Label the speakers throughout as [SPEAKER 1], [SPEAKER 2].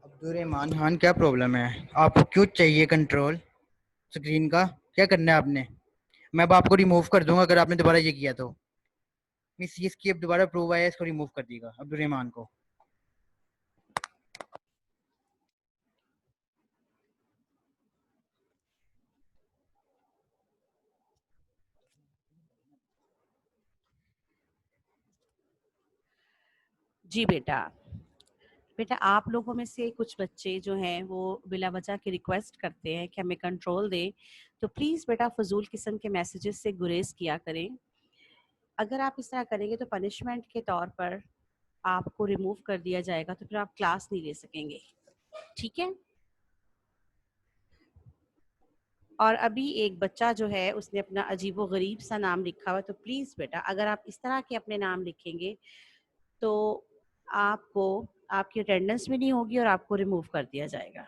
[SPEAKER 1] عبدالرحمان خان کیا پرابلم ہے؟ آپ کو کیوں چاہیے کنٹرول اسکرین کا؟ کیا کرنا ہے آپ نے؟ میں اب آپ کو ریموو کر دوں گا اگر آپ نے دوبارہ یہ کیا تو۔ مس یہ اس کی اب دوبارہ پروو آیا، اس کو ریموو کر دیے گا عبدالرحمان کو۔
[SPEAKER 2] جی بیٹا آپ لوگوں میں سے کچھ بچے جو ہیں وہ بلا وجہ کی ریکویسٹ کرتے ہیں کہ ہمیں کنٹرول دیں، تو پلیز بیٹا فضول قسم کے میسیجز سے گریز کیا کریں۔ اگر آپ اس طرح کریں گے تو پنشمنٹ کے طور پر آپ کو ریموو کر دیا جائے گا، تو پھر آپ کلاس نہیں لے سکیں گے، ٹھیک ہے؟ اور ابھی ایک بچہ جو ہے اس نے اپنا عجیب و غریب سا نام لکھا ہوا ہے، تو پلیز بیٹا اگر آپ اس طرح کے اپنے نام لکھیں گے تو آپ کو آپ کی اٹینڈنس بھی نہیں ہوگی اور آپ کو ریموو کر دیا جائے گا،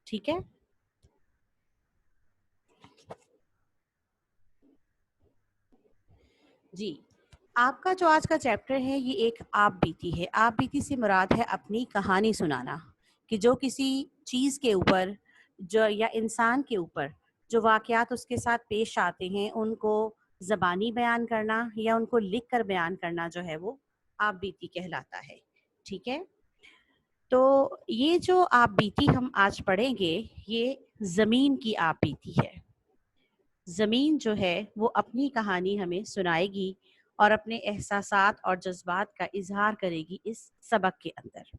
[SPEAKER 2] ٹھیک ہے؟ جی آپ کا جو آج کا چیپٹر ہے یہ ایک آپ بیتی ہے۔ آپ بیتی سے مراد ہے اپنی کہانی سنانا، کہ جو کسی چیز کے اوپر جو یا انسان کے اوپر جو واقعات اس کے ساتھ پیش آتے ہیں ان کو زبانی بیان کرنا یا ان کو لکھ کر بیان کرنا جو ہے وہ آپ بیتی کہلاتا ہے، ٹھیک ہے؟ تو یہ جو آپ بیتی ہم آج پڑھیں گے یہ زمین کی آپ بیتی ہے۔ زمین جو ہے وہ اپنی کہانی ہمیں سنائے گی اور اپنے احساسات اور جذبات کا اظہار کرے گی اس سبق کے اندر۔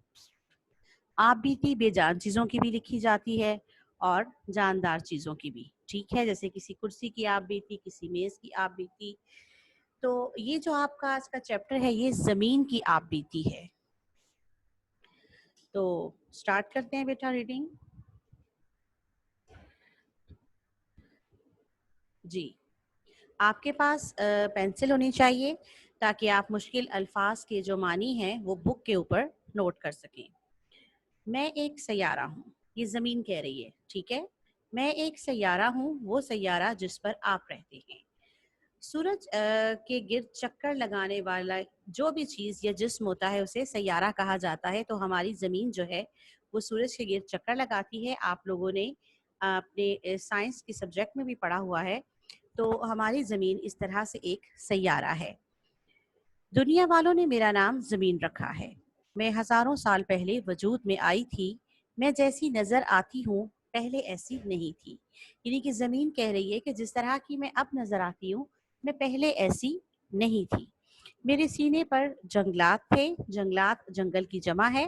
[SPEAKER 2] آپ بیتی بے جان چیزوں کی بھی لکھی جاتی ہے اور جاندار چیزوں کی بھی، ٹھیک ہے؟ جیسے کسی کرسی کی آپ بیتی، کسی میز کی آپ بیتی۔ تو یہ جو آپ کا آج کا چیپٹر ہے یہ زمین کی آپ بیتی ہے۔ تو سٹارٹ کرتے ہیں بیٹا ریڈنگ۔ جی آپ کے پاس پینسل ہونی چاہیے تاکہ آپ مشکل الفاظ کے جو معنی ہیں وہ بک کے اوپر نوٹ کر سکیں۔ میں ایک سیارہ ہوں، یہ زمین کہہ رہی ہے، ٹھیک ہے؟ میں ایک سیارہ ہوں، وہ سیارہ جس پر آپ رہتے ہیں۔ سورج کے گرد چکر لگانے والا جو بھی چیز یا جسم ہوتا ہے اسے سیارہ کہا جاتا ہے۔ تو ہماری زمین جو ہے وہ سورج کے گرد چکر لگاتی ہے۔ آپ لوگوں نے اپنے سائنس کے سبجیکٹ میں بھی پڑھا ہوا ہے۔ تو ہماری زمین اس طرح سے ایک سیارہ ہے۔ دنیا والوں نے میرا نام زمین رکھا ہے۔ میں ہزاروں سال پہلے وجود میں آئی تھی۔ میں جیسی نظر آتی ہوں پہلے ایسی نہیں تھی۔ یعنی کہ زمین کہہ رہی ہے کہ جس طرح کی میں اب نظر آتی ہوں میں پہلے ایسی نہیں تھی۔ میرے سینے پر جنگلات تھے۔ جنگلات جنگل کی جمع ہے۔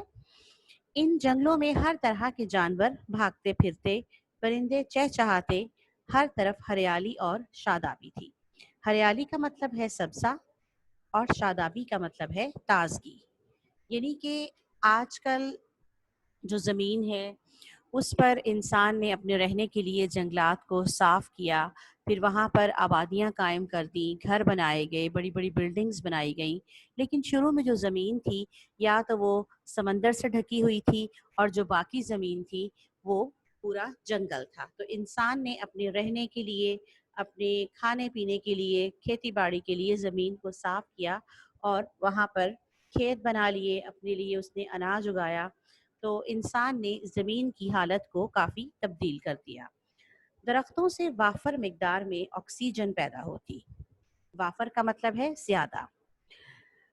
[SPEAKER 2] ان جنگلوں میں ہر طرح کے جانور بھاگتے پھرتے، پرندے چہچہاتے، ہر طرف ہریالی اور شادابی تھی۔ ہریالی کا مطلب ہے سبزہ اور شادابی کا مطلب ہے تازگی۔ یعنی کہ آج کل جو زمین ہے اس پر انسان نے اپنے رہنے کے لیے جنگلات کو صاف کیا، پھر وہاں پر آبادیاں قائم کر دیں، گھر بنائے گئے، بڑی بڑی بلڈنگز بنائی گئیں۔ لیکن شروع میں جو زمین تھی یا تو وہ سمندر سے ڈھکی ہوئی تھی اور جو باقی زمین تھی وہ پورا جنگل تھا۔ تو انسان نے اپنے رہنے کے لیے، اپنے کھانے پینے کے لیے، کھیتی باڑی کے لیے زمین کو صاف کیا اور وہاں پر کھیت بنا لیے، اپنے لیے اس نے اناج اگایا۔ تو انسان نے زمین کی حالت کو کافی تبدیل کر دیا۔ درختوں سے وافر مقدار میں آکسیجن پیدا ہوتی۔ وافر کا مطلب ہے زیادہ۔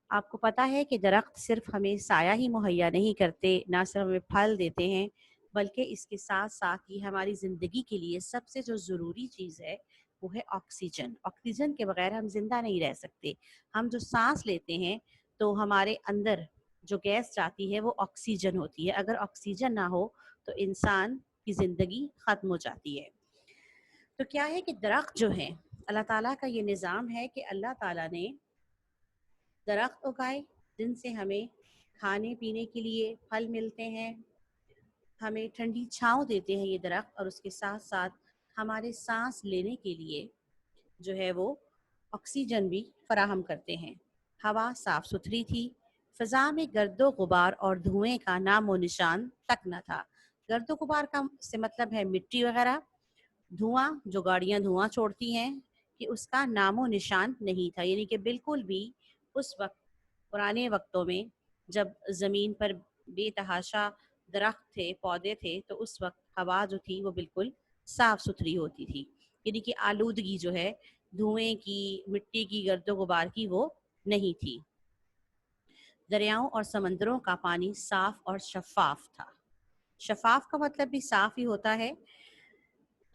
[SPEAKER 2] آپ کو پتا ہے کہ درخت صرف ہمیں سایہ ہی مہیا نہیں کرتے، نہ صرف ہمیں پھل دیتے ہیں، بلکہ اس کے ساتھ ساتھ یہ ہماری زندگی کے لیے سب سے جو ضروری چیز ہے وہ ہے آکسیجن۔ آکسیجن کے بغیر ہم زندہ نہیں رہ سکتے۔ ہم جو سانس لیتے ہیں تو ہمارے اندر جو گیس جاتی ہے وہ آکسیجن ہوتی ہے۔ اگر آکسیجن نہ ہو تو انسان کی زندگی ختم ہو جاتی ہے۔ تو کیا ہے کہ درخت جو ہیں، اللہ تعالیٰ کا یہ نظام ہے کہ اللہ تعالیٰ نے درخت اگائے جن سے ہمیں کھانے پینے کے لیے پھل ملتے ہیں، ہمیں ٹھنڈی چھاؤں دیتے ہیں یہ درخت، اور اس کے ساتھ ساتھ ہمارے سانس لینے کے لیے جو ہے وہ آکسیجن بھی فراہم کرتے ہیں۔ ہوا صاف ستھری تھی۔ فضا میں گرد و غبار اور دھوئیں کا نام و نشان تک نہ تھا۔ گرد و غبار کا سے مطلب ہے مٹی وغیرہ، دھواں جو گاڑیاں دھواں چھوڑتی ہیں، کہ اس کا نام و نشان نہیں تھا، یعنی کہ بالکل بھی اس وقت پرانے وقتوں میں جب زمین پر بے تحاشا درخت تھے، پودے تھے، تو اس وقت ہوا جو تھی وہ بالکل صاف ستھری ہوتی تھی، یعنی کہ آلودگی جو ہے دھوئیں کی، مٹی کی، گرد و غبار کی وہ نہیں تھی۔ دریاؤں اور سمندروں کا پانی صاف اور شفاف تھا۔ شفاف کا مطلب بھی صاف ہی ہوتا ہے۔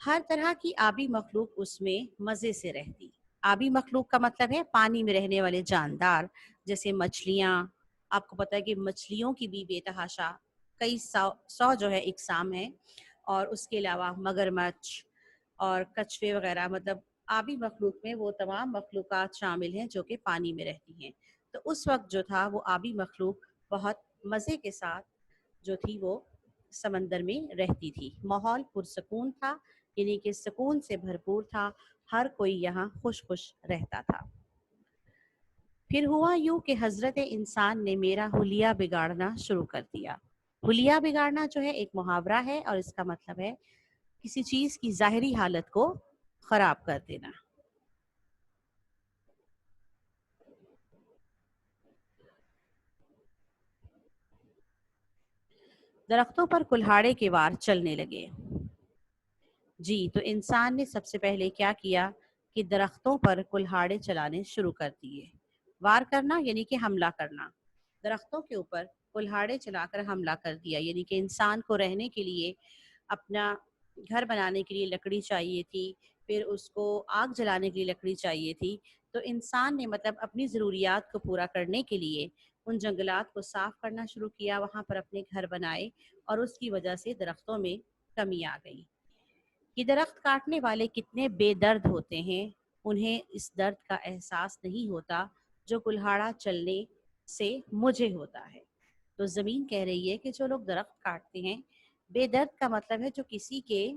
[SPEAKER 2] ہر طرح کی آبی مخلوق اس میں مزے سے رہتی۔ آبی مخلوق کا مطلب ہے پانی میں رہنے والے جاندار، جیسے مچھلیاں۔ آپ کو پتہ ہے کہ مچھلیوں کی بھی بے تحاشا کئی سو جو ہے اقسام ہیں، اور اس کے علاوہ مگرمچھ اور کچھوے وغیرہ، مطلب آبی مخلوق میں وہ تمام مخلوقات شامل ہیں جو کہ پانی میں رہتی ہیں۔ تو اس وقت جو تھا وہ آبی مخلوق بہت مزے کے ساتھ جو تھی وہ سمندر میں رہتی تھی۔ ماحول پرسکون تھا، یعنی کہ سکون سے بھرپور تھا، ہر کوئی یہاں خوش خوش رہتا تھا۔ پھر ہوا یوں کہ حضرت انسان نے میرا حلیہ بگاڑنا شروع کر دیا۔ حلیہ بگاڑنا جو ہے ایک محاورہ ہے، اور اس کا مطلب ہے کسی چیز کی ظاہری حالت کو خراب کر دینا۔ درختوں پر کلہاڑے کے وار چلنے لگے۔ جی، تو انسان نے سب سے پہلے کیا کیا کہ درختوں پر کلہاڑے چلانے شروع کر دیے۔ وار کرنا یعنی کہ حملہ کرنا۔ درختوں کے اوپر کلہاڑے چلا کر حملہ کر دیا، یعنی کہ انسان کو رہنے کے لیے، اپنا گھر بنانے کے لیے لکڑی چاہیے تھی، پھر اس کو آگ جلانے کے لیے لکڑی چاہیے تھی۔ تو انسان نے مطلب اپنی ضروریات کو پورا کرنے کے لیے ان جنگلات کو صاف کرنا شروع کیا، وہاں پر اپنے گھر بنائے، اور اس کی وجہ سے درختوں میں کمی آ گئی۔ یہ درخت کاٹنے والے کتنے بے درد ہوتے ہیں، انہیں اس درد کا احساس نہیں ہوتا جو کلہاڑا چلنے سے مجھے ہوتا ہے۔ تو زمین کہہ رہی ہے کہ جو لوگ درخت کاٹتے ہیں، بے درد کا مطلب ہے جو کسی کے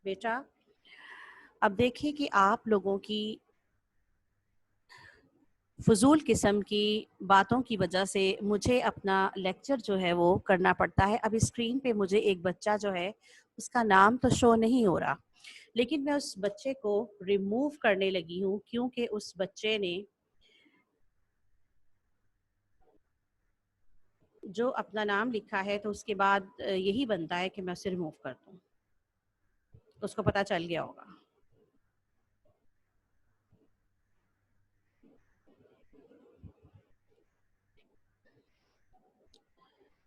[SPEAKER 2] بیٹا اب دیکھیں کہ آپ لوگوں کی فضول قسم کی باتوں کی وجہ سے مجھے اپنا لیکچر جو ہے وہ کرنا پڑتا ہے۔ اب اسکرین پہ مجھے ایک بچہ جو ہے اس کا نام تو شو نہیں ہو رہا، لیکن میں اس بچے کو ریموو کرنے لگی ہوں، کیونکہ اس بچے نے جو اپنا نام لکھا ہے تو اس کے بعد یہی بنتا ہے کہ میں اسے ریموو کر دوں۔ اس کو پتہ چل گیا ہوگا۔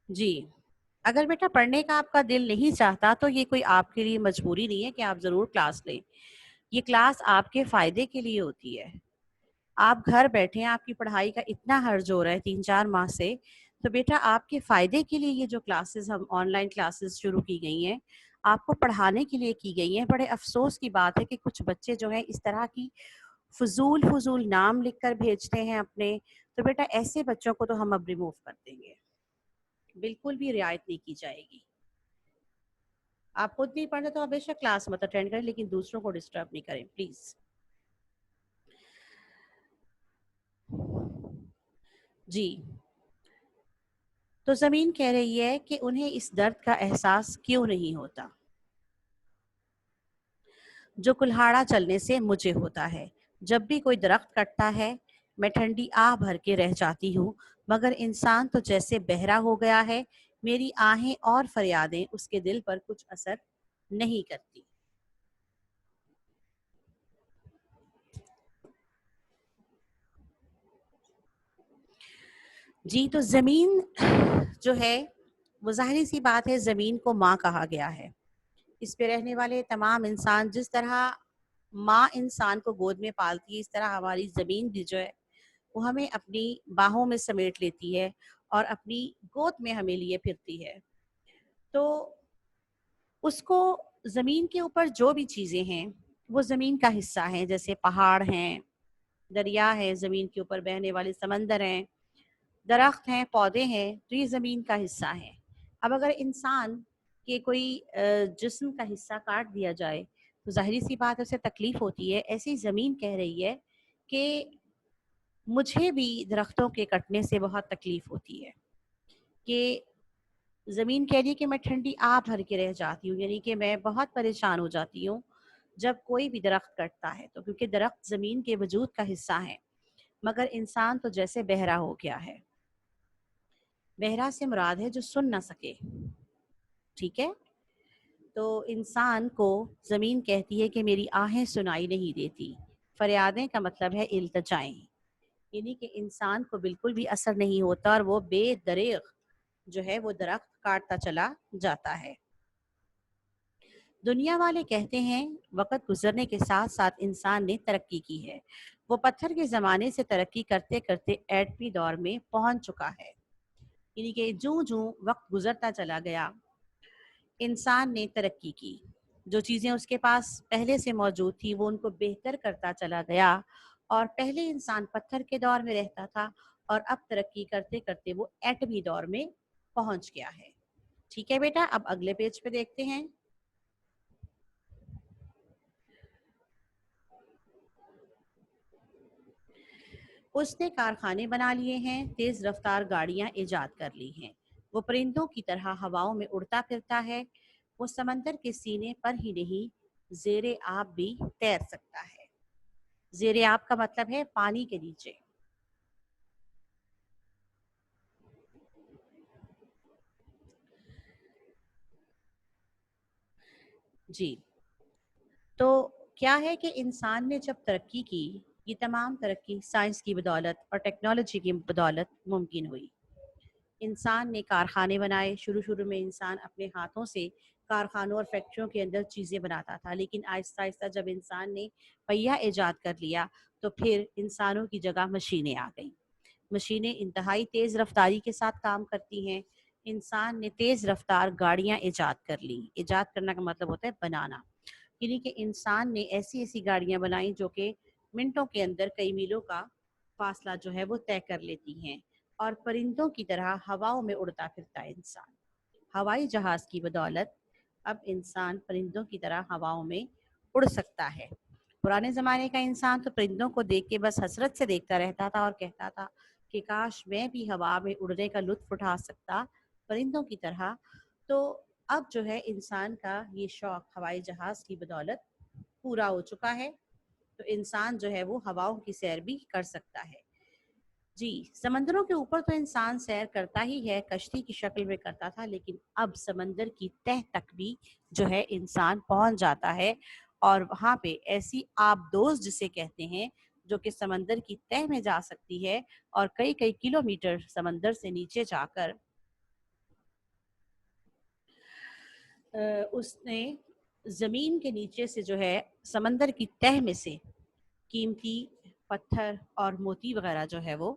[SPEAKER 2] جی، اگر بیٹا پڑھنے کا آپ کا دل نہیں چاہتا تو یہ کوئی آپ کے لیے مجبوری نہیں ہے کہ آپ ضرور کلاس لیں۔ یہ کلاس آپ کے فائدے کے لیے ہوتی ہے۔ آپ گھر بیٹھے ہیں، آپ کی پڑھائی کا اتنا حرج ہو رہا ہے 3-4 ماہ سے، تو بیٹا آپ کے فائدے کے لیے یہ جو کلاسز ہم آن لائن کلاسز شروع کی گئی ہیں، آپ کو پڑھانے کے لیے کی گئی ہیں۔ بڑے افسوس کی بات ہے کہ کچھ بچے جو ہیں اس طرح کی فضول نام لکھ کر بھیجتے ہیں اپنے، تو بیٹا ایسے بچوں کو تو ہم اب ریموو کر دیں گے، بالکل بھی رعایت نہیں کی جائے گی۔ آپ خود نہیں پڑھتے تو آپ بے شک کلاس مت اٹینڈ کریں، لیکن دوسروں کو ڈسٹرب نہیں کریں پلیز۔ جی، تو زمین کہہ رہی ہے کہ انہیں اس درد کا احساس کیوں نہیں ہوتا جو کلہاڑا چلنے سے مجھے ہوتا ہے۔ جب بھی کوئی درخت کٹتا ہے میں ٹھنڈی آہ بھر کے رہ جاتی ہوں، مگر انسان تو جیسے بہرا ہو گیا ہے، میری آہیں اور فریادیں اس کے دل پر کچھ اثر نہیں کرتی۔ جی، تو زمین جو ہے وہ ظاہری سی بات ہے، زمین کو ماں کہا گیا ہے۔ اس پہ رہنے والے تمام انسان جس طرح ماں انسان کو گود میں پالتی ہے، اس طرح ہماری زمین بھی جو ہے وہ ہمیں اپنی باہوں میں سمیٹ لیتی ہے اور اپنی گود میں ہمیں لیے پھرتی ہے۔ تو اس کو زمین کے اوپر جو بھی چیزیں ہیں وہ زمین کا حصہ ہیں، جیسے پہاڑ ہیں، دریا ہے، زمین کے اوپر بہنے والے سمندر ہیں، درخت ہیں، پودے ہیں، تو یہ زمین کا حصہ ہے۔ اب اگر انسان کے کوئی جسم کا حصہ کاٹ دیا جائے تو ظاہری سی بات ہے اسے تکلیف ہوتی ہے۔ ایسی زمین کہہ رہی ہے کہ مجھے بھی درختوں کے کٹنے سے بہت تکلیف ہوتی ہے، کہ زمین کہہ رہی ہے کہ میں ٹھنڈی آب بھر کے رہ جاتی ہوں، یعنی کہ میں بہت پریشان ہو جاتی ہوں جب کوئی بھی درخت کٹتا ہے، تو کیونکہ درخت زمین کے وجود کا حصہ ہے، مگر انسان تو جیسے بہرا ہو گیا ہے۔ بہرا سے مراد ہے جو سن نہ سکے، ٹھیک ہے؟ تو انسان کو زمین کہتی ہے کہ میری آہیں سنائی نہیں دیتی۔ فریادیں کا مطلب ہے التجائیں، یعنی کہ انسان کو بالکل بھی اثر نہیں ہوتا اور وہ بے دریغ جو ہے وہ درخت کاٹتا چلا جاتا ہے۔ دنیا والے کہتے ہیں وقت گزرنے کے ساتھ ساتھ انسان نے ترقی کی ہے، وہ پتھر کے زمانے سے ترقی کرتے کرتے ایٹمی دور میں پہنچ چکا ہے، یعنی کہ جوں جوں وقت گزرتا چلا گیا انسان نے ترقی کی، جو چیزیں اس کے پاس پہلے سے موجود تھی وہ ان کو بہتر کرتا چلا گیا، اور پہلے انسان پتھر کے دور میں رہتا تھا اور اب ترقی کرتے کرتے وہ ایٹمی دور میں پہنچ گیا ہے۔ ٹھیک ہے بیٹا، اب اگلے پیج پہ دیکھتے ہیں۔ اس نے کارخانے بنا لیے ہیں، تیز رفتار گاڑیاں ایجاد کر لی ہیں، وہ پرندوں کی طرح ہواؤں میں اڑتا پھرتا ہے، وہ سمندر کے سینے پر ہی نہیں زیر آب بھی تیر سکتا ہے۔ زیر آب کا مطلب ہے پانی کے نیچے۔ جی، تو کیا ہے کہ انسان نے جب ترقی کی، یہ تمام ترقی سائنس کی بدولت اور ٹیکنالوجی کی بدولت ممکن ہوئی۔ انسان نے کارخانے بنائے، شروع میں انسان اپنے ہاتھوں سے کارخانوں اور فیکٹریوں کے اندر چیزیں بناتا تھا، لیکن آہستہ آہستہ جب انسان نے پہیہ ایجاد کر لیا تو پھر انسانوں کی جگہ مشینیں آ گئیں۔ مشینیں انتہائی تیز رفتاری کے ساتھ کام کرتی ہیں۔ انسان نے تیز رفتار گاڑیاں ایجاد کر لی۔ ایجاد کرنا کا مطلب ہوتا ہے بنانا، یعنی کہ انسان نے ایسی ایسی گاڑیاں بنائیں جو کہ منٹوں کے اندر کئی میلوں کا فاصلہ جو ہے وہ طے کر لیتی ہیں، اور پرندوں کی طرح ہواؤں میں اڑتا پھرتا ہے انسان۔ ہوائی جہاز کی بدولت اب انسان پرندوں کی طرح ہواؤں میں اڑ سکتا ہے۔ پرانے زمانے کا انسان تو پرندوں کو دیکھ کے بس حسرت سے دیکھتا رہتا تھا اور کہتا تھا کہ کاش میں بھی ہوا میں اڑنے کا لطف اٹھا سکتا پرندوں کی طرح۔ تو اب جو ہے انسان کا یہ شوق ہوائی جہاز کی بدولت پورا ہو چکا ہے، تو انسان جو ہے وہ ہواؤں کی سیر بھی کر سکتا ہے۔ جی، سمندروں کے اوپر تو انسان سیر کرتا ہی ہے، کشتی کی شکل میں کرتا تھا، لیکن اب سمندر کی تہ تک بھی جو ہے انسان پہنچ جاتا ہے، اور وہاں پہ ایسی آبدوز جسے کہتے ہیں جو کہ سمندر کی تہ میں جا سکتی ہے اور کئی کئی کلومیٹر سمندر سے نیچے جا کر اس نے زمین کے نیچے سے جو ہے سمندر کی تہ میں سے قیمتی پتھر اور موتی وغیرہ جو ہے وہ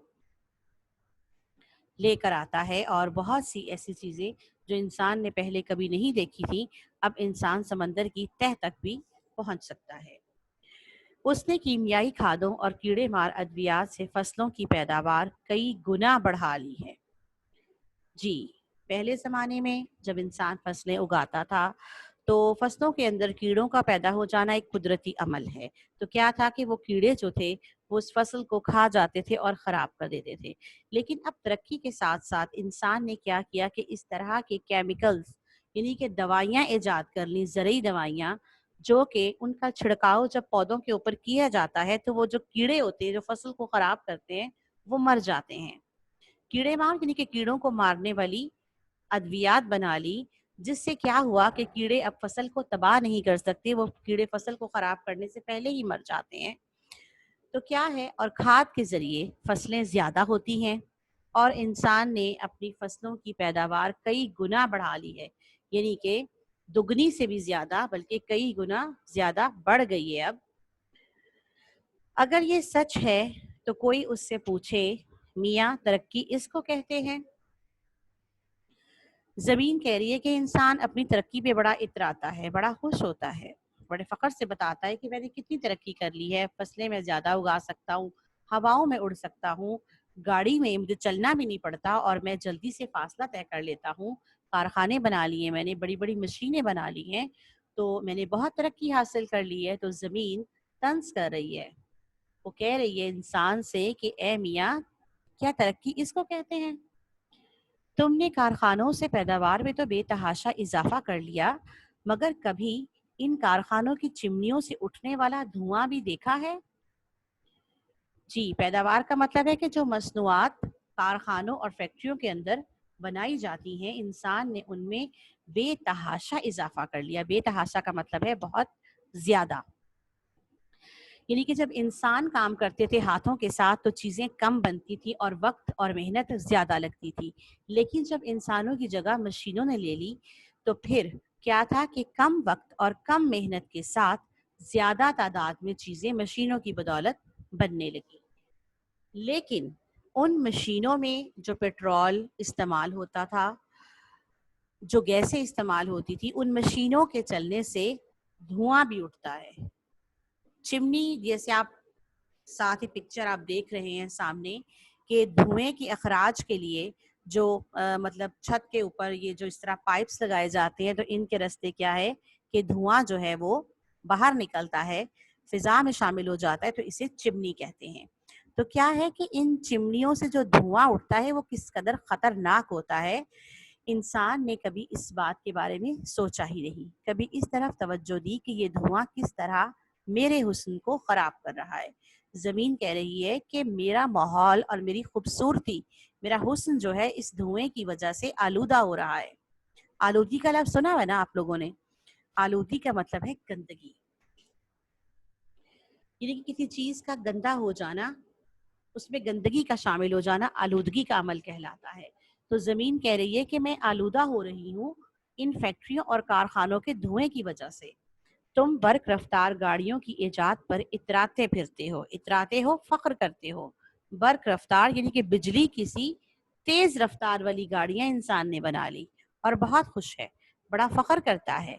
[SPEAKER 2] لے کر آتا ہے، اور بہت سی ایسی چیزیں جو انسان نے پہلے کبھی نہیں دیکھی تھی اب انسان سمندر کی تہ تک بھی پہنچ سکتا ہے۔ اس نے کیمیائی کھادوں اور کیڑے مار ادویات سے فصلوں کی پیداوار کئی گنا بڑھا لی ہے۔ جی، پہلے زمانے میں جب انسان فصلیں اگاتا تھا تو فصلوں کے اندر کیڑوں کا پیدا ہو جانا ایک قدرتی عمل ہے، تو کیا تھا کہ وہ کیڑے جو تھے وہ اس فصل کو کھا جاتے تھے اور خراب کر دیتے تھے۔ لیکن اب ترقی کے ساتھ ساتھ انسان نے کیا کیا کہ اس طرح کے کیمیکلز، یعنی کہ دوائیاں ایجاد کر لی، زرعی دوائیاں، جو کہ ان کا چھڑکاؤ جب پودوں کے اوپر کیا جاتا ہے تو وہ جو کیڑے ہوتے ہیں جو فصل کو خراب کرتے ہیں وہ مر جاتے ہیں۔ کیڑے مار یعنی کہ کیڑوں کو مارنے والی ادویات بنا لی، جس سے کیا ہوا کہ کیڑے اب فصل کو تباہ نہیں کر سکتے، وہ کیڑے فصل کو خراب کرنے سے پہلے ہی مر جاتے ہیں۔ تو کیا ہے، اور کھاد کے ذریعے فصلیں زیادہ ہوتی ہیں اور انسان نے اپنی فصلوں کی پیداوار کئی گنا بڑھا لی ہے، یعنی کہ دگنی سے بھی زیادہ، بلکہ کئی گنا زیادہ بڑھ گئی ہے اب۔ اگر یہ سچ ہے تو کوئی اس سے پوچھے میاں ترقی اس کو کہتے ہیں؟ زمین کہہ رہی ہے کہ انسان اپنی ترقی پہ بڑا اتراتا ہے، بڑا خوش ہوتا ہے، بڑے فخر سے بتاتا ہے کہ میں نے کتنی ترقی کر لی ہے، فصلیں میں زیادہ اگا سکتا ہوں، ہواؤں میں اڑ سکتا ہوں، گاڑی میں مجھے چلنا بھی نہیں پڑتا اور میں جلدی سے فاصلہ طے کر لیتا ہوں، کارخانے بنا لیے میں نے، بڑی بڑی مشینیں بنا لی ہیں، تو میں نے بہت ترقی حاصل کر لی ہے۔ تو زمین طنز کر رہی ہے، وہ کہہ رہی ہے انسان سے کہ اے میاں، کیا ترقی اس کو کہتے ہیں؟ تم نے کارخانوں سے پیداوار میں تو بے تحاشا اضافہ کر لیا، مگر کبھی ان کارخانوں کی چمنیوں سے اٹھنے والا دھواں بھی دیکھا ہے؟ جی، پیداوار کا مطلب ہے کہ جو مصنوعات کارخانوں اور فیکٹریوں کے اندر بنائی جاتی ہیں، انسان نے ان میں بے تحاشا اضافہ کر لیا۔ بے تحاشا کا مطلب ہے بہت زیادہ، یعنی کہ جب انسان کام کرتے تھے ہاتھوں کے ساتھ تو چیزیں کم بنتی تھی اور وقت اور محنت زیادہ لگتی تھی، لیکن جب انسانوں کی جگہ مشینوں نے لے لی تو پھر کیا تھا کہ کم وقت اور کم محنت کے ساتھ زیادہ تعداد میں چیزیں مشینوں کی بدولت بننے لگی۔ لیکن ان مشینوں میں جو پیٹرول استعمال ہوتا تھا، جو گیسیں استعمال ہوتی تھی، ان مشینوں کے چلنے سے دھواں بھی اٹھتا ہے۔ چمنی جیسے آپ ساتھ ہی پکچر آپ دیکھ رہے ہیں سامنے کہ دھوئیں کے اخراج کے لیے جو مطلب چھت کے اوپر یہ جو اس طرح پائپس لگائے جاتے ہیں، تو ان کے راستے کیا ہے کہ دھواں جو ہے وہ باہر نکلتا ہے، فضا میں شامل ہو جاتا ہے، تو اسے چمنی کہتے ہیں۔ تو کیا ہے کہ ان چمنیوں سے جو دھواں اٹھتا ہے وہ کس قدر خطرناک ہوتا ہے، انسان نے کبھی اس بات کے بارے میں سوچا ہی نہیں، کبھی اس طرف توجہ دی کہ یہ دھواں کس طرح میرے حسن کو خراب کر رہا ہے۔ زمین کہہ رہی ہے کہ میرا ماحول اور میری خوبصورتی، میرا حسن جو ہے اس دھوئیں کی وجہ سے آلودہ ہو رہا ہے۔ آلودگی کا لفظ سنا ہے نا آپ لوگوں نے؟ آلودگی کا مطلب ہے گندگی، یعنی کہ کسی چیز کا گندا ہو جانا، اس میں گندگی کا شامل ہو جانا آلودگی کا عمل کہلاتا ہے۔ تو زمین کہہ رہی ہے کہ میں آلودہ ہو رہی ہوں ان فیکٹریوں اور کارخانوں کے دھوئیں کی وجہ سے۔ تم برق رفتار گاڑیوں کی ایجاد پر اتراتے ہو، فخر کرتے ہو۔ برق رفتار یعنی کہ بجلی کسی تیز رفتار والی گاڑیاں انسان نے بنا لی اور بہت خوش ہے، بڑا فخر کرتا ہے۔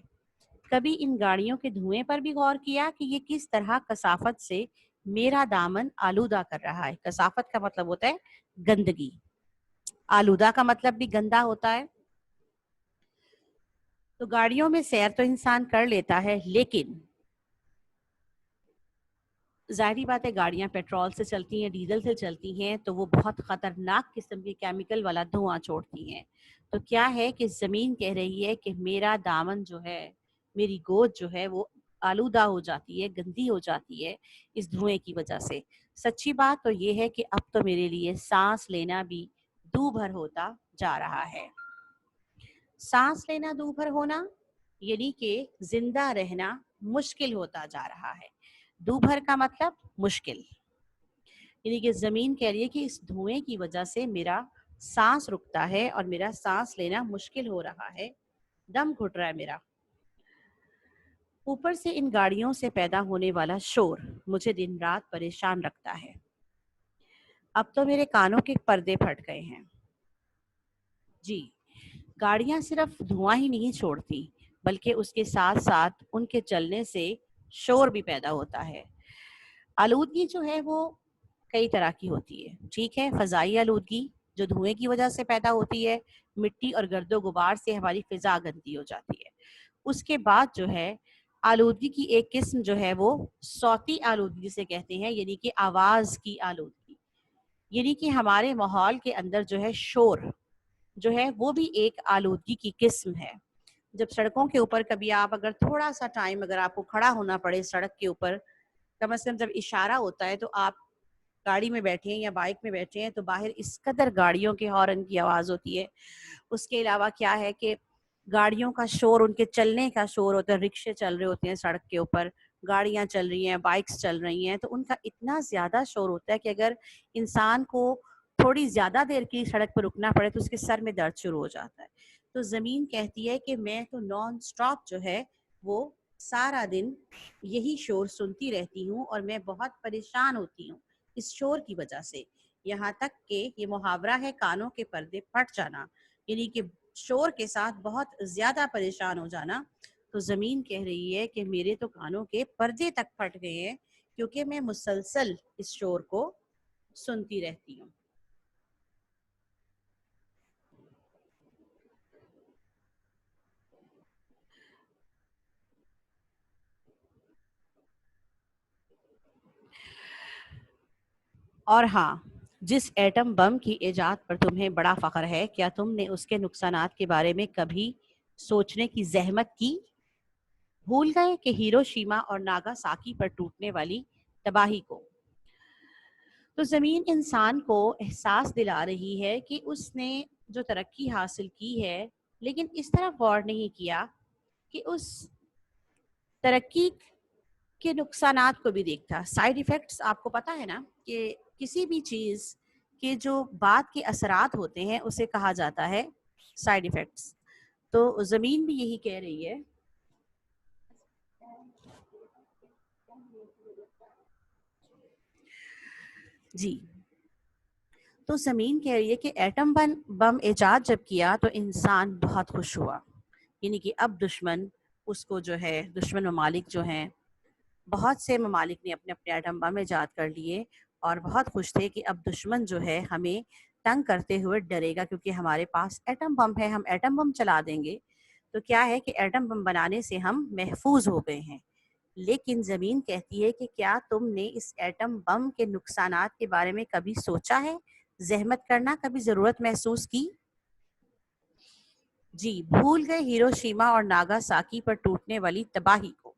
[SPEAKER 2] کبھی ان گاڑیوں کے دھوئیں پر بھی غور کیا کہ یہ کس طرح کثافت سے میرا دامن آلودہ کر رہا ہے؟ کثافت کا مطلب ہوتا ہے گندگی، آلودہ کا مطلب بھی گندا ہوتا ہے۔ تو گاڑیوں میں سیر تو انسان کر لیتا ہے، لیکن ظاہری بات ہے گاڑیاں پیٹرول سے چلتی ہیں، ڈیزل سے چلتی ہیں، تو وہ بہت خطرناک قسم کے کیمیکل والا دھواں چھوڑتی ہیں۔ تو کیا ہے کہ زمین کہہ رہی ہے کہ میرا دامن جو ہے، میری گود جو ہے وہ آلودہ ہو جاتی ہے، گندی ہو جاتی ہے اس دھوئیں کی وجہ سے۔ سچی بات تو یہ ہے کہ اب تو میرے لیے سانس لینا بھی دو بھر ہوتا جا رہا ہے۔ سانس لینا دو بھر ہونا یعنی کہ زندہ رہنا مشکل ہوتا جا رہا ہے۔ دو بھر کا مطلب مشکل، یعنی کہ زمین کہہ رہی ہے کہ اس دھوئیں کی وجہ سے میرا سانس رکتا ہے اور میرا سانس لینا مشکل ہو رہا ہے، دم گھٹ رہا ہے میرا۔ اوپر سے ان گاڑیوں سے پیدا ہونے والا شور مجھے دن رات پریشان رکھتا ہے۔ اب تو میرے کانوں کے پردے پھٹ گئے ہیں۔ جی، گاڑیاں صرف دھواں ہی نہیں چھوڑتی، بلکہ اس کے ساتھ ساتھ ان کے چلنے سے شور بھی پیدا ہوتا ہے۔ آلودگی جو ہے وہ کئی طرح کی ہوتی ہے، ٹھیک ہے؟ فضائی آلودگی جو دھوئیں کی وجہ سے پیدا ہوتی ہے، مٹی اور گرد و غبار سے ہماری فضا گندی ہو جاتی ہے۔ اس کے بعد جو ہے آلودگی کی ایک قسم جو ہے وہ صوتی آلودگی سے کہتے ہیں، یعنی کہ آواز کی آلودگی، یعنی کہ ہمارے ماحول کے اندر جو ہے شور جو ہے وہ بھی ایک آلودگی کی قسم ہے۔ جب سڑکوں کے اوپر کبھی آپ اگر تھوڑا سا ٹائم اگر آپ کو کھڑا ہونا پڑے سڑک کے اوپر، کم از کم جب اشارہ ہوتا ہے تو آپ گاڑی میں بیٹھے ہیں یا بائک میں بیٹھے ہیں تو باہر اس قدر گاڑیوں کے ہارن کی آواز ہوتی ہے۔ اس کے علاوہ کیا ہے کہ گاڑیوں کا شور، ان کے چلنے کا شور ہوتا ہے، رکشے چل رہے ہوتے ہیں سڑک کے اوپر، گاڑیاں چل رہی ہیں، بائکس چل رہی ہیں، تو ان کا اتنا زیادہ شور ہوتا ہے کہ اگر انسان کو تھوڑی زیادہ دیر کی سڑک پر رکنا پڑے تو اس کے سر میں درد شروع ہو جاتا ہے۔ تو زمین کہتی ہے کہ میں تو نان سٹاپ جو ہے وہ سارا دن یہی شور سنتی رہتی ہوں اور میں بہت پریشان ہوتی ہوں اس شور کی وجہ سے، یہاں تک کہ یہ محاورہ ہے کانوں کے پردے پھٹ جانا، یعنی کہ شور کے ساتھ بہت زیادہ پریشان ہو جانا۔ تو زمین کہہ رہی ہے کہ میرے تو کانوں کے پردے تک پھٹ گئے ہیں کیونکہ میں مسلسل اس شور کو سنتی رہتی ہوں۔ اور ہاں، جس ایٹم بم کی ایجاد پر تمہیں بڑا فخر ہے، کیا تم نے اس کے نقصانات کے بارے میں کبھی سوچنے کی زحمت کی؟ بھول گئے کہ ہیروشیما اور ناگاساکی پر ٹوٹنے والی تباہی کو؟ تو زمین انسان کو احساس دلا رہی ہے کہ اس نے جو ترقی حاصل کی ہے، لیکن اس طرح غور نہیں کیا کہ اس ترقی کے نقصانات کو بھی دیکھتا۔ سائیڈ ایفیکٹس آپ کو پتا ہے نا کہ کسی بھی چیز کے جو بعد کے اثرات ہوتے ہیں اسے کہا جاتا ہے سائیڈ ایفیکٹس۔ تو زمین بھی یہی کہہ رہی ہے جی، تو زمین کہہ رہی ہے کہ ایٹم بم ایجاد جب کیا تو انسان بہت خوش ہوا، یعنی کہ اب دشمن اس کو جو ہے، دشمن ممالک جو ہیں، بہت سے ممالک نے اپنے اپنے ایٹم بم ایجاد کر لیے اور بہت خوش تھے کہ اب دشمن جو ہے ہمیں تنگ کرتے ہوئے ڈرے گا، کیونکہ ہمارے پاس ایٹم بم ہے، ہم ایٹم بم چلا دیں گے تو کیا ہے کہ ایٹم بم بنانے سے ہم محفوظ ہو گئے ہیں۔ لیکن زمین کہتی ہے کہ کیا تم نے اس ایٹم بم کے نقصانات کے بارے میں کبھی سوچا ہے؟ زحمت کرنا کبھی ضرورت محسوس کی؟ جی، بھول گئے ہیروشیما اور ناگاساکی پر ٹوٹنے والی تباہی کو؟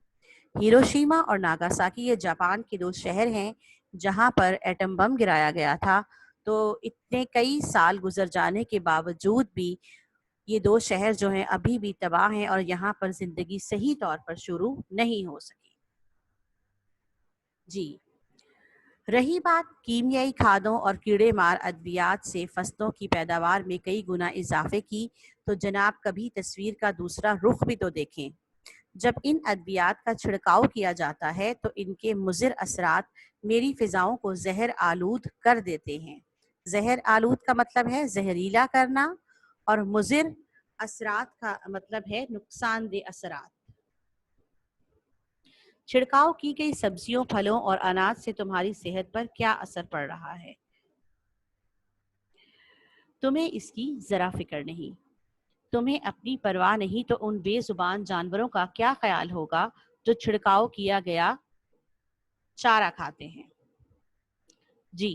[SPEAKER 2] ہیروشیما اور ناگاساکی یہ جاپان کے دو شہر ہیں جہاں پر ایٹم بم گرایا گیا تھا۔ تو اتنے کئی سال گزر جانے کے باوجود بھی یہ دو شہر جو ہیں ابھی بھی تباہ ہیں اور یہاں پر زندگی صحیح طور پر شروع نہیں ہو سکی۔ جی، رہی بات کیمیائی کھادوں اور کیڑے مار ادویات سے فصلوں کی پیداوار میں کئی گنا اضافے کی، تو جناب کبھی تصویر کا دوسرا رخ بھی تو دیکھیں۔ جب ان ادویات کا چھڑکاؤ کیا جاتا ہے تو ان کے مضر اثرات میری فضاؤں کو زہر آلود کر دیتے ہیں۔ زہر آلود کا مطلب ہے زہریلا کرنا، اور مضر اثرات کا مطلب ہے نقصان دہ اثرات۔ چھڑکاؤ کی گئی سبزیوں، پھلوں اور اناج سے تمہاری صحت پر کیا اثر پڑ رہا ہے؟ تمہیں اس کی ذرا فکر نہیں۔ تمہیں اپنی پرواہ نہیں تو ان بے زبان جانوروں کا کیا خیال ہوگا جو چھڑکاؤ کیا گیا چارہ کھاتے ہیں؟ جی،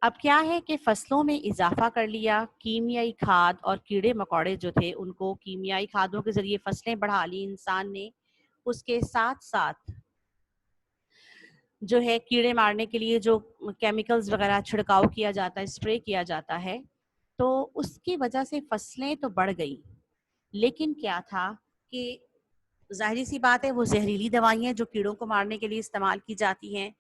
[SPEAKER 2] اب کیا ہے کہ فصلوں میں اضافہ کر لیا، کیمیائی کھاد اور کیڑے مکوڑے جو تھے ان کو کیمیائی کھادوں کے ذریعے فصلیں بڑھا لی انسان نے، اس کے ساتھ ساتھ جو ہے کیڑے مارنے کے لیے جو کیمیکلز وغیرہ چھڑکاؤ کیا جاتا ہے، اسپرے کیا جاتا ہے، تو اس کی وجہ سے فصلیں تو بڑھ گئی، لیکن کیا تھا کہ ظاہری سی بات ہے وہ زہریلی دوائیں جو کیڑوں کو مارنے کے لیے استعمال کی جاتی ہیں،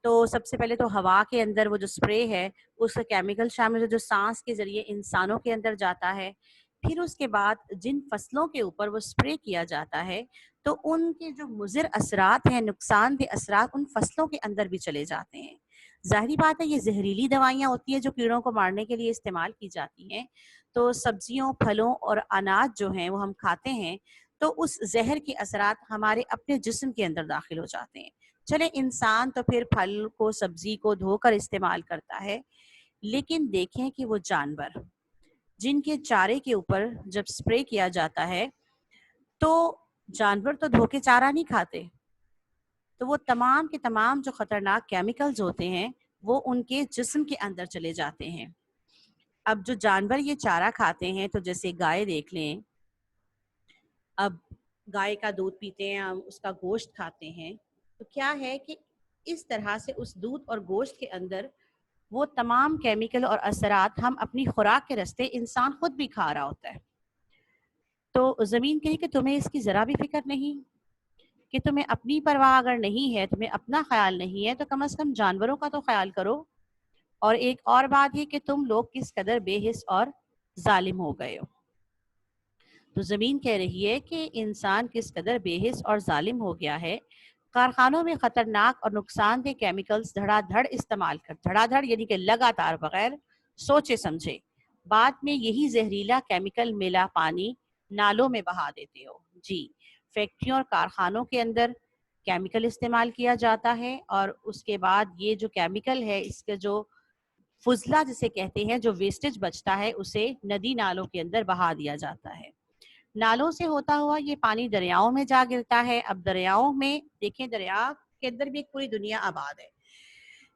[SPEAKER 2] تو سب سے پہلے تو ہوا کے اندر وہ جو اسپرے ہے اس کا کیمیکل شامل ہے جو سانس کے ذریعے انسانوں کے اندر جاتا ہے، پھر اس کے بعد جن فصلوں کے اوپر وہ اسپرے کیا جاتا ہے تو ان کے جو مضر اثرات ہیں، نقصان دہ اثرات ان فصلوں کے اندر بھی چلے جاتے ہیں۔ ظاہری بات ہے یہ زہریلی دوائیاں ہوتی ہیں جو کیڑوں کو مارنے کے لیے استعمال کی جاتی ہیں، تو سبزیوں، پھلوں اور اناج جو ہیں وہ ہم کھاتے ہیں تو اس زہر کے اثرات ہمارے اپنے جسم کے اندر داخل ہو جاتے ہیں۔ چلے انسان تو پھر پھل کو، سبزی کو دھو کر استعمال کرتا ہے، لیکن دیکھیں کہ وہ جانور جن کے چارے کے اوپر جب سپرے کیا جاتا ہے تو جانور تو دھو کے چارہ نہیں کھاتے، تو وہ تمام کے تمام جو خطرناک کیمیکلز ہوتے ہیں وہ ان کے جسم کے اندر چلے جاتے ہیں۔ اب جو جانور یہ چارہ کھاتے ہیں، تو جیسے گائے دیکھ لیں، اب گائے کا دودھ پیتے ہیں ہم، اس کا گوشت کھاتے ہیں، تو کیا ہے کہ اس طرح سے اس دودھ اور گوشت کے اندر وہ تمام کیمیکل اور اثرات ہم اپنی خوراک کے راستے انسان خود بھی کھا رہا ہوتا ہے۔ تو زمین کہی کہ تمہیں اس کی ذرا بھی فکر نہیں، کہ تمہیں اپنی پرواہ اگر نہیں ہے، تمہیں اپنا خیال نہیں ہے، تو کم از کم جانوروں کا تو خیال کرو۔ اور ایک اور بات یہ کہ تم لوگ کس قدر بے حس اور ظالم ہو گئے ہو۔ تو زمین کہہ رہی ہے کہ انسان کس قدر بے حس اور ظالم ہو گیا ہے۔ کارخانوں میں خطرناک اور نقصان دہ کیمیکلز دھڑا دھڑ استعمال کر، دھڑا دھڑ یعنی کہ لگاتار بغیر سوچے سمجھے، بعد میں یہی زہریلا کیمیکل ملا پانی نالوں میں بہا دیتے ہو۔ جی، فیکٹریوں اور کارخانوں کے اندر کیمیکل استعمال کیا جاتا ہے، اور اس کے بعد یہ جو کیمیکل ہے اس کا جو فضلہ جسے کہتے ہیں، جو ویسٹیج بچتا ہے، اسے ندی نالوں کے اندر بہا دیا جاتا ہے۔ نالوں سے ہوتا ہوا یہ پانی دریاؤں میں جا گرتا ہے۔ اب دریاؤں میں دیکھیں، دریا کے اندر بھی ایک پوری دنیا آباد ہے۔